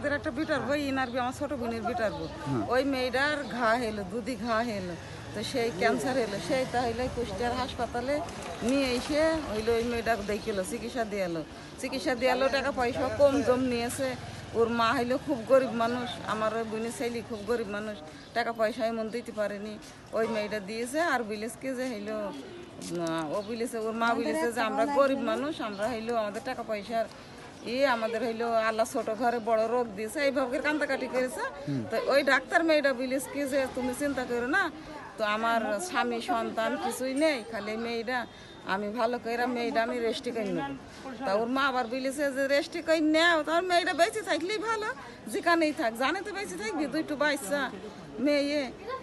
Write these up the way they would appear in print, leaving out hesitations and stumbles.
আমাদের একটা বিটার বই ইনার আমার ছোট বোনের বিটার বই ওই মেয়েটার ঘা হলো দুধি ঘা হলো তো সেই ক্যান্সার হলো সেই তাহলে কুষ্টিয়ার হাসপাতালে নিয়ে এসে হইলো ওই মেয়েটা দেখিলো চিকিৎসা দিয়ালো টাকা পয়সা কম জম নিয়েছে ওর মা হইলো খুব গরিব মানুষ আমার ওই বোনের ছেলে খুব গরিব মানুষ টাকা পয়সা এমন দিতে পারেনি ওই মেয়েটা দিয়েছে আর বিলেসকে যে হইলো ও বিলেছে ওর মা বিলেছে যে আমরা গরিব মানুষ আমরা হইলো আমাদের টাকা পয়সার আমাদের হইলো আল্লাহ ছোট ঘরে বড় রোগ দিয়েছে এইভাবে কান্দাকাটি করেছে তো ওই ডাক্তার মেয়েটা বিলেস কি যে তুমি চিন্তা করো না তো আমার স্বামী সন্তান কিছুই নেই খালি মেয়েটা আমি ভালো করে মেয়েটা আমি রেস্টি করে নেবো তা ওর মা আবার বলেছে যে রেস্টি করে নেও তার মেয়েটা বেঁচে থাকলেই ভালো যেখানেই থাক জানে তো বেঁচে থাকবি দুইটু বাচ্চা মেয়ে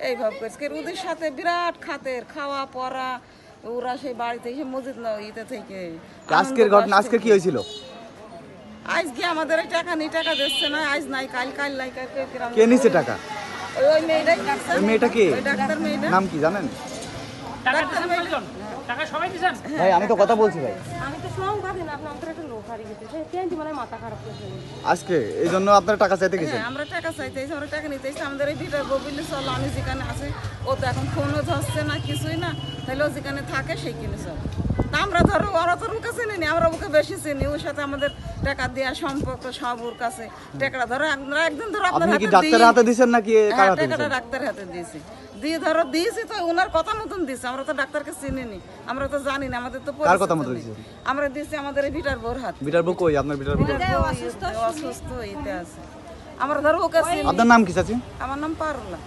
এইভাবে করছে ওদের সাথে বিরাট খাতের খাওয়া পড়া ওরা সেই বাড়িতে এসে মসজিদ ইতে থেকে আজকের ঘটনা আজকে কি হয়েছিল আজকে আমাদের এই টাকা নেই টাকা দিচ্ছে না আজ নাই কাল নাই কে নিছে টাকা ওই মেয়েটাই ওই মেয়েটা কে ওই ডাক্তার মেয়েটা নাম কি জানেন ডাক্তার মেয়েটা টাকা সবাই দিছেন ভাই আমি তো কথা বলছি ভাই আমি তো সব কথা না আপনাদের একটা লোক হারিয়ে গেছে সে কেন মানে মাথা খারাপ করে আজকে এই জন্য আপনারা টাকা চাইতে গেছেন আমরা টাকা চাইতেছি আমরা টাকা নিতেছি আমাদের এই ভিটার ববিলে চলো আমি যেখানে আছে ও তো এখন ফোনও ধরছে না কিছুই না তাহলে ও যেখানে থাকে সেই কিনে চল তা আমরা ধরো ওরা তো ওর কাছে চিনি আমরা ওকে বেশি চিনি ওর সাথে আমাদের টাকা দেওয়া সম্পর্ক সব ওর কাছে টাকাটা ধরো আমরা একদিন ধরো আপনার আপনি কি হাতে ডাক্তারের হাতে দিবেন নাকি কার হাতে টাকাটা দিবেন ডাক্তারের হাতে দিয়েছি দিয়ে ধরো দিয়েছি তো ওনার কথা মতন দিয়েছি আমরা তো ডাক্তারকে চিনিনি আমরা তো জানি না আমাদের তো কার কথা মতো পরিচিত নেই। দিয়েছেন আমরা দিয়েছি আমাদের এই ভিটার বোর হাত বিটার বউ কই আপনার বিটার বউ অসুস্থ ইতে আছে আমরা ধরো ওকে চিনি আপনার নাম কি চাচি আমার নাম পারুলা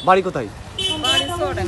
বাড়ি কোথায় বাড়ি চড়ে